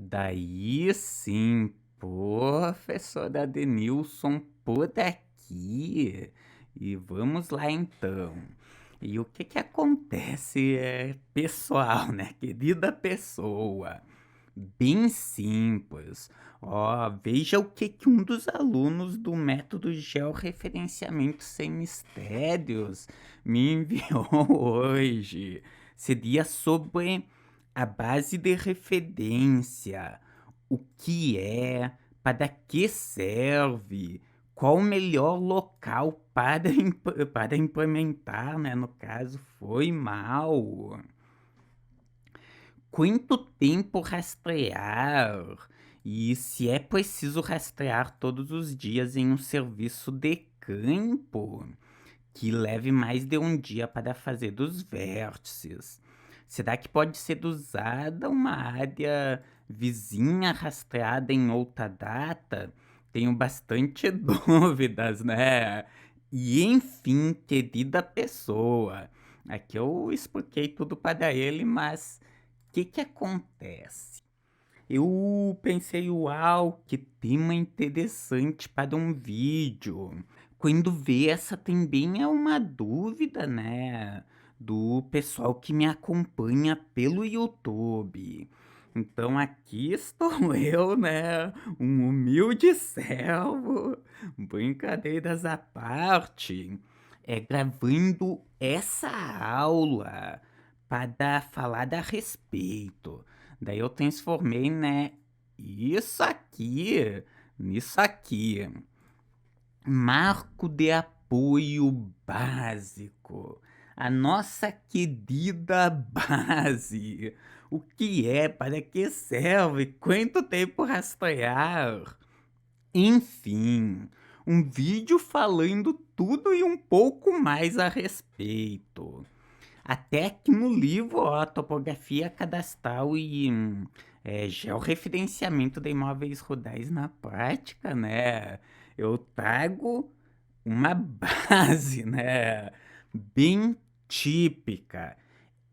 Daí sim, professor Adenilson por aqui. E vamos lá então. E o que que acontece pessoal, né? Querida pessoa, bem simples. Ó, veja o que que um dos alunos do método georreferenciamento sem mistérios me enviou hoje. Seria sobre a base de referência, o que é, para que serve, qual o melhor local para, para implementar, né? No caso, foi mal. Quanto tempo rastrear? E se é preciso rastrear todos os dias em um serviço de campo que leve mais de um dia para fazer dos vértices? Será que pode ser usada uma área vizinha rastreada em outra data? Tenho bastante dúvidas, né? E enfim, querida pessoa, aqui eu expliquei tudo para ele, mas o que que acontece? Eu pensei, uau, que tema interessante para um vídeo. Quando vê, essa também é uma dúvida, né? Do pessoal que me acompanha pelo YouTube. Então aqui estou eu, né? Um humilde servo, brincadeiras à parte, gravando essa aula para falar a respeito. Daí eu transformei, né? Isso aqui, nisso aqui. Marco de apoio básico. A nossa querida base. O que é? Para que serve? Quanto tempo rastrear? Enfim, um vídeo falando tudo e um pouco mais a respeito. Até que no livro, ó, topografia cadastral e georreferenciamento de imóveis rurais na prática, né? Eu trago uma base, né? Bem típica.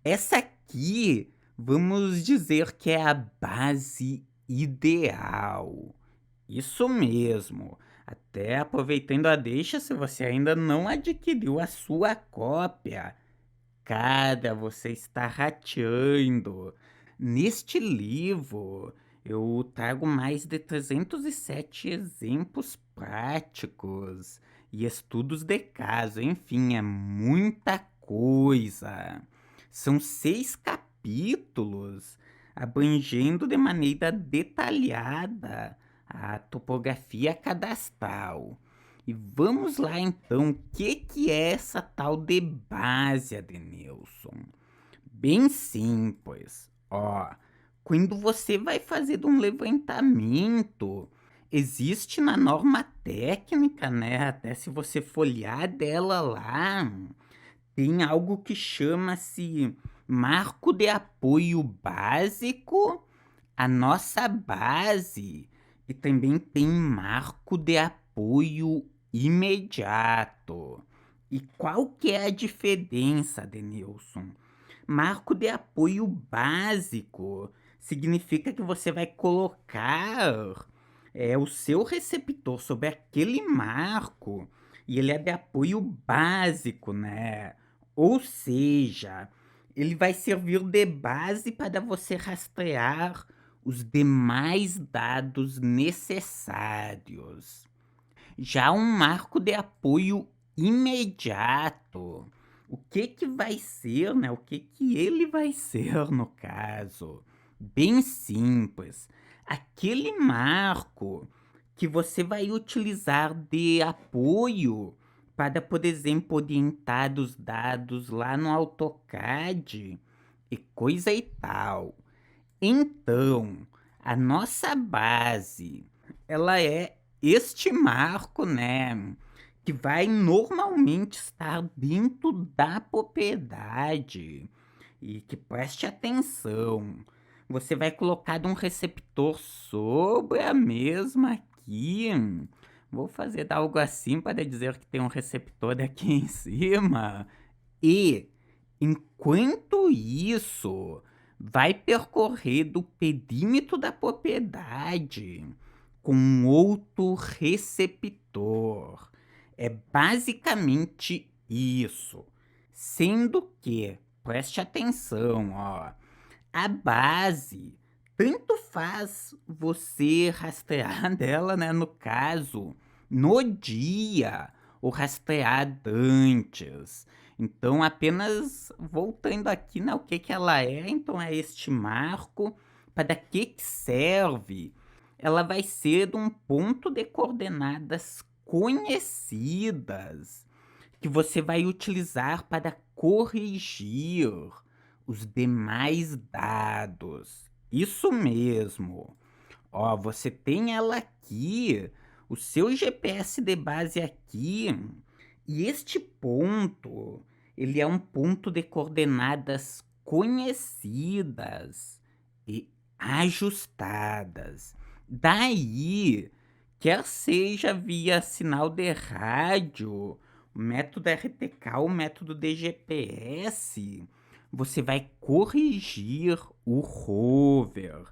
Essa aqui, vamos dizer que é a base ideal. Isso mesmo. Até aproveitando a deixa, se você ainda não adquiriu a sua cópia, cara, você está rateando. Neste livro, eu trago mais de 307 exemplos práticos e estudos de caso. Enfim, é muita coisa. São 6 capítulos, abrangendo de maneira detalhada a topografia cadastral. E vamos lá então, o que é essa tal de base, Adenilson? Bem simples. Ó, quando você vai fazer um levantamento, existe na norma técnica, né? Até se você folhear dela lá, tem algo que chama-se marco de apoio básico, a nossa base, e também tem marco de apoio imediato. E qual que é a diferença, Denilson? Marco de apoio básico significa que você vai colocar o seu receptor sobre aquele marco e ele é de apoio básico, né? Ou seja, ele vai servir de base para você rastrear os demais dados necessários. Já um marco de apoio imediato. O que que vai ser, né? O que que ele vai ser no caso? Bem simples. Aquele marco que você vai utilizar de apoio para, por exemplo, orientar os dados lá no AutoCAD e coisa e tal. Então, a nossa base, ela é este marco, né, que vai normalmente estar dentro da propriedade. E que preste atenção, você vai colocar um receptor sobre a mesma aqui. Vou fazer algo assim para dizer que tem um receptor aqui em cima. E, enquanto isso, vai percorrer do perímetro da propriedade com um outro receptor. É basicamente isso. Sendo que, preste atenção, ó, a base, tanto faz você rastrear dela, né, no caso, no dia, ou rastrear antes. Então, apenas voltando aqui, né, o que que ela é, então é este marco, para que serve? Ela vai ser um ponto de coordenadas conhecidas que você vai utilizar para corrigir os demais dados. Isso mesmo. Ó, você tem ela aqui, o seu GPS de base aqui, e este ponto, ele é um ponto de coordenadas conhecidas e ajustadas. Daí, quer seja via sinal de rádio, o método RTK, o método de GPS, você vai corrigir o rover,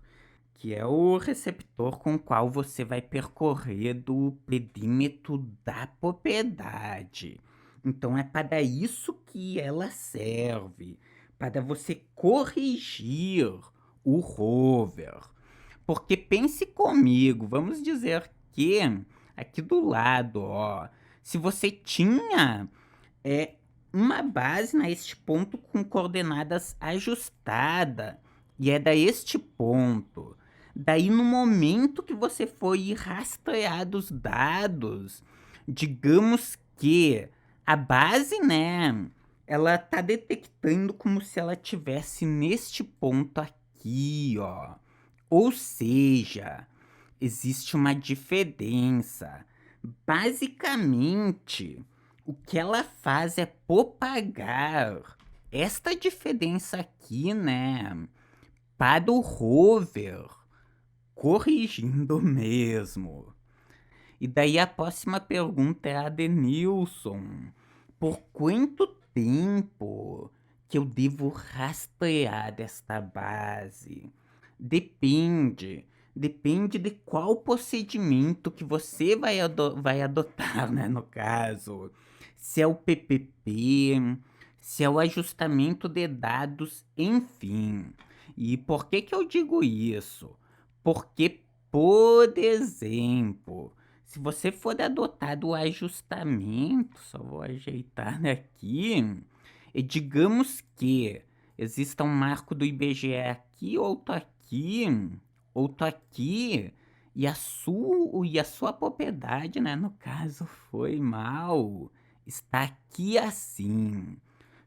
que é o receptor com o qual você vai percorrer do perímetro da propriedade. Então é para isso que ela serve, para você corrigir o rover. Porque pense comigo, vamos dizer que aqui do lado, ó, se você tinha uma base neste ponto com coordenadas ajustada, e é da este ponto. Daí, no momento que você foi rastrear os dados, digamos que a base, né, ela tá detectando como se ela tivesse neste ponto aqui, ó. Ou seja, existe uma diferença. Basicamente, o que ela faz é propagar esta diferença aqui, né, para o rover, corrigindo mesmo. E daí a próxima pergunta é a de Nilson. Por quanto tempo que eu devo rastrear esta base? Depende. Depende de qual procedimento que você vai adotar, né, no caso. Se é o PPP, se é o ajustamento de dados, enfim. E por que que eu digo isso? Porque, por exemplo, se você for adotar o ajustamento, só vou ajeitar aqui, e digamos que exista um marco do IBGE aqui, outro aqui, e a sua propriedade, né, no caso, foi mal, está aqui assim.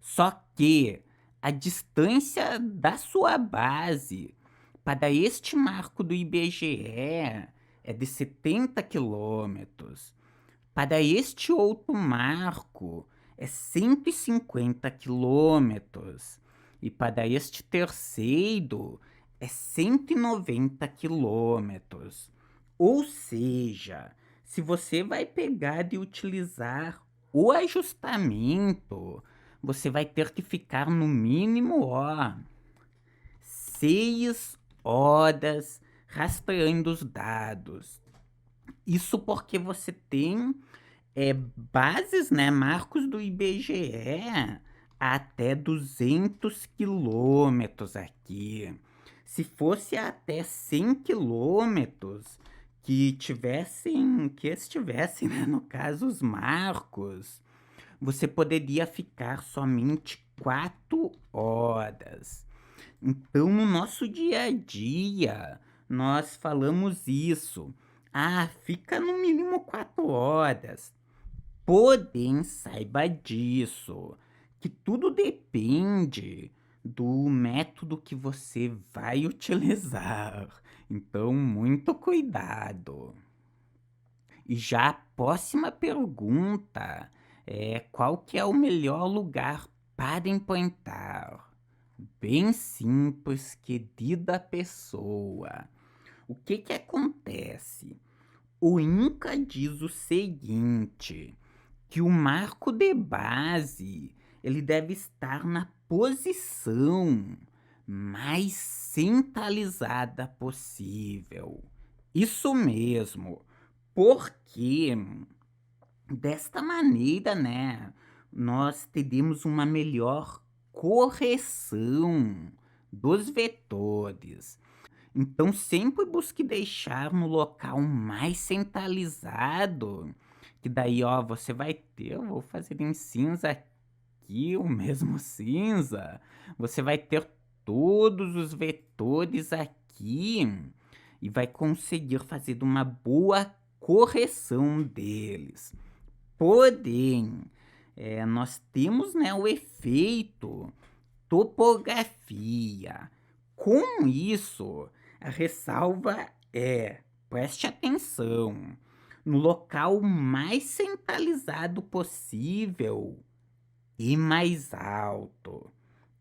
Só que a distância da sua base para este marco do IBGE é de 70 quilômetros. Para este outro marco é 150 quilômetros. E para este terceiro é 190 quilômetros. Ou seja, se você vai pegar e utilizar o ajustamento, você vai ter que ficar no mínimo, ó, 6 horas rastreando os dados. Isso porque você tem bases, né, marcos do IBGE até 200 quilômetros aqui. Se fosse até 100 quilômetros que estivessem, né, no caso, os marcos, você poderia ficar somente 4 horas. Então, no nosso dia a dia, nós falamos isso. Ah, fica no mínimo 4 horas. Porém, saiba disso, que tudo depende do método que você vai utilizar. Então, muito cuidado. E já a próxima pergunta é qual que é o melhor lugar para implantar? Bem simples, querida pessoa. O que que acontece? O INCA diz o seguinte, que o marco de base ele deve estar na posição mais centralizada possível. Isso mesmo, porque desta maneira, né, nós teremos uma melhor correção dos vetores. Então, sempre busque deixar no local mais centralizado, que daí, ó, você vai ter, eu vou fazer em cinza aqui, o mesmo cinza, você vai ter todos os vetores aqui e vai conseguir fazer uma boa correção deles. Porém, nós temos, né, o efeito topografia. Com isso, a ressalva é: preste atenção, no local mais centralizado possível e mais alto.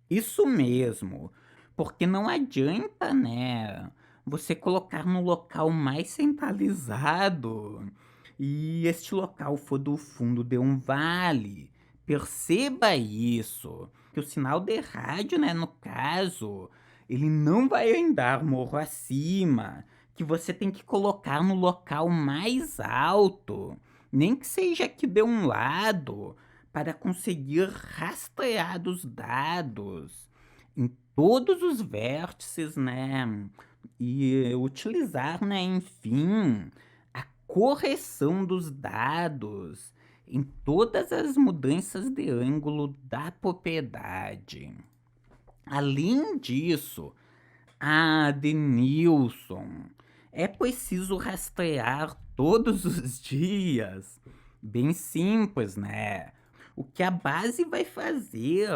Isso mesmo, porque não adianta, né, você colocar no local mais centralizado e este local for do fundo de um vale. Perceba isso, que o sinal de rádio, né, no caso, ele não vai andar morro acima, que você tem que colocar no local mais alto, nem que seja aqui de um lado, para conseguir rastrear os dados em todos os vértices, né? E utilizar, né, enfim, a correção dos dados em todas as mudanças de ângulo da propriedade. Além disso, a Denilson, é preciso rastrear todos os dias. Bem simples, né? O que a base vai fazer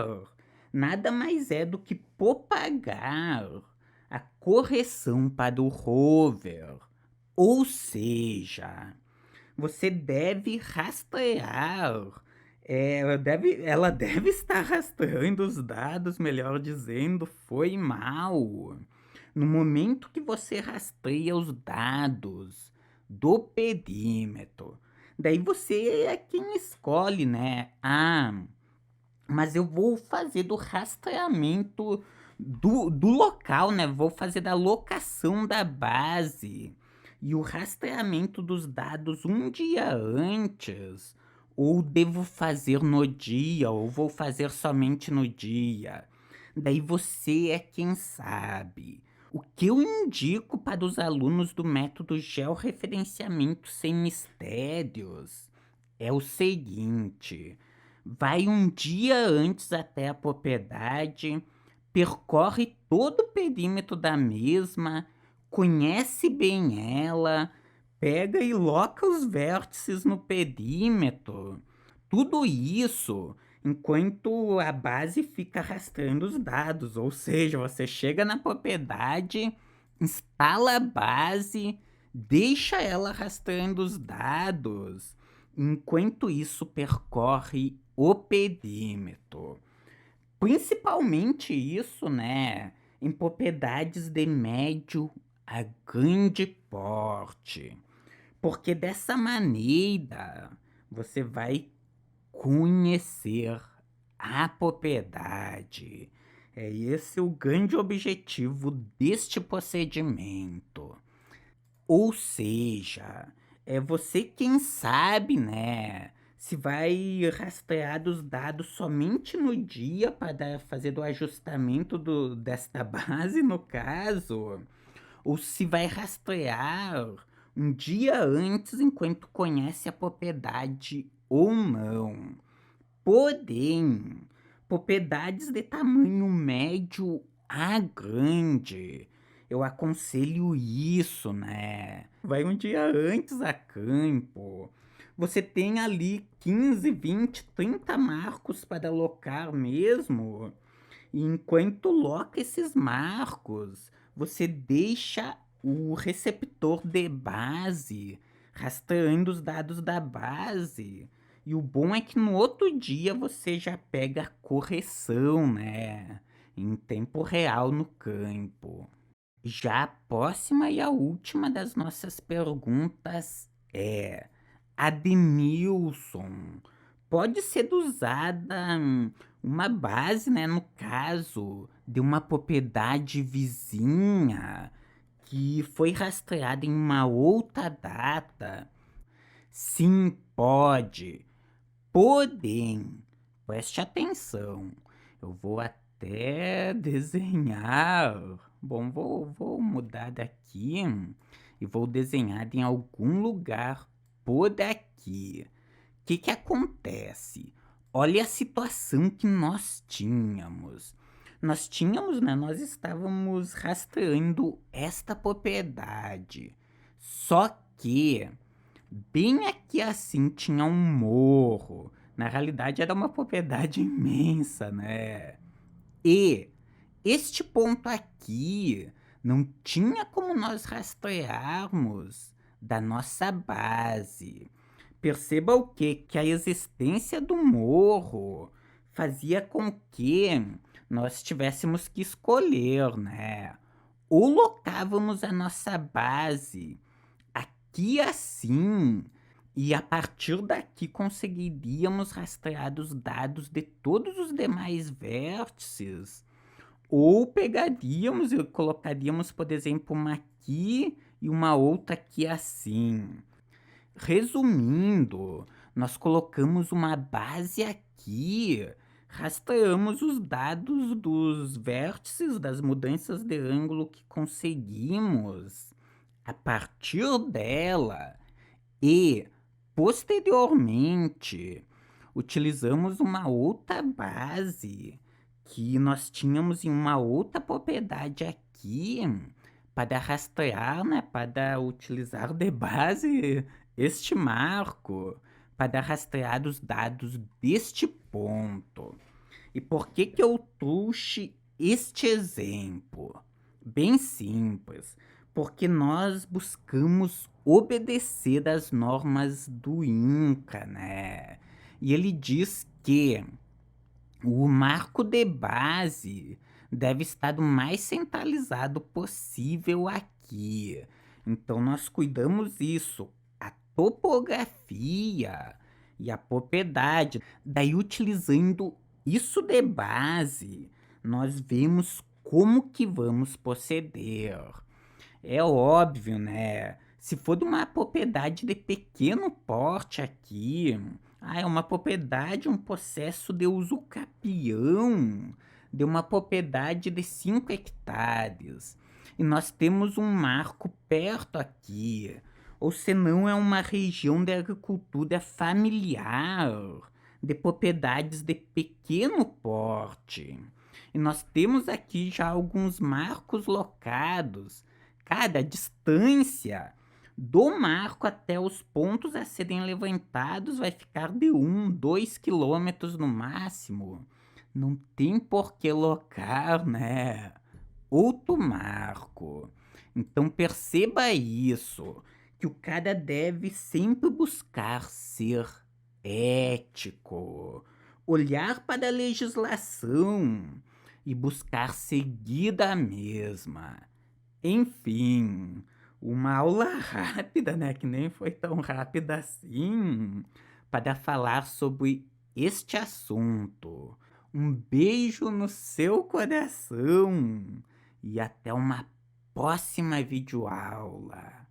nada mais é do que propagar a correção para o rover. Ou seja, você deve rastrear. Ela deve estar rastreando os dados, melhor dizendo, foi mal. No momento que você rastreia os dados do perímetro, daí você é quem escolhe, né? Ah, mas eu vou fazer do rastreamento do local, né? Vou fazer da locação da base e o rastreamento dos dados um dia antes. Ou devo fazer no dia, ou vou fazer somente no dia. Daí você é quem sabe. O que eu indico para os alunos do método georreferenciamento sem mistérios é o seguinte: vai um dia antes até a propriedade, percorre todo o perímetro da mesma, conhece bem ela, pega e loca os vértices no perímetro. Tudo isso enquanto a base fica rastreando os dados, ou seja, você chega na propriedade, instala a base, deixa ela rastreando os dados. Enquanto isso, percorre o perímetro. Principalmente isso, né, em propriedades de médio a grande porte. Porque dessa maneira você vai conhecer a propriedade. É esse o grande objetivo deste procedimento. Ou seja, é você quem sabe, né? Se vai rastrear os dados somente no dia para fazer o ajustamento desta base, no caso, ou se vai rastrear um dia antes enquanto conhece a propriedade ou não. Porém, propriedades de tamanho médio a grande, eu aconselho isso, né? Vai um dia antes a campo. Você tem ali 15, 20, 30 marcos para locar mesmo. E enquanto loca esses marcos, você deixa o receptor de base rastreando os dados da base. E o bom é que no outro dia você já pega a correção, né? Em tempo real no campo. Já a próxima e a última das nossas perguntas é: a Denilson pode ser usada uma base, né, no caso de uma propriedade vizinha que foi rastreada em uma outra data. Sim, pode. Porém, preste atenção. Eu vou até desenhar. Bom, vou mudar daqui e vou desenhar em algum lugar por aqui. O que que acontece? Olha a situação que nós tínhamos. Né? Nós estávamos rastreando esta propriedade. Só que bem aqui assim tinha um morro. Na realidade era uma propriedade imensa, né? E este ponto aqui não tinha como nós rastrearmos da nossa base. Perceba o quê? Que a existência do morro fazia com que nós tivéssemos que escolher, né? Ou locávamos a nossa base aqui assim, e a partir daqui conseguiríamos rastrear os dados de todos os demais vértices, ou pegaríamos e colocaríamos, por exemplo, uma aqui e uma outra aqui assim. Resumindo, nós colocamos uma base aqui, rastreamos os dados dos vértices, das mudanças de ângulo que conseguimos a partir dela e, posteriormente, utilizamos uma outra base que nós tínhamos em uma outra propriedade aqui para rastrear, né, para utilizar de base este marco para rastrear os dados deste ponto. E por que que eu trouxe este exemplo? Bem simples, porque nós buscamos obedecer às normas do INCA, né? E ele diz que o marco de base deve estar o mais centralizado possível aqui. Então nós cuidamos isso, a topografia e a propriedade. Daí utilizando isso de base, nós vemos como que vamos proceder. É óbvio, né? Se for de uma propriedade de pequeno porte aqui, é uma propriedade, um processo de uso capião de uma propriedade de 5 hectares. E nós temos um marco perto aqui. Ou senão é uma região de agricultura familiar, de propriedades de pequeno porte. E nós temos aqui já alguns marcos locados. Cada distância do marco até os pontos a serem levantados vai ficar de 2 quilômetros no máximo. Não tem por que locar, né? Outro marco. Então perceba isso, que o cara deve sempre buscar ser ético, olhar para a legislação e buscar seguir da mesma. Enfim, uma aula rápida, né? Que nem foi tão rápida assim, para falar sobre este assunto. Um beijo no seu coração e até uma próxima videoaula.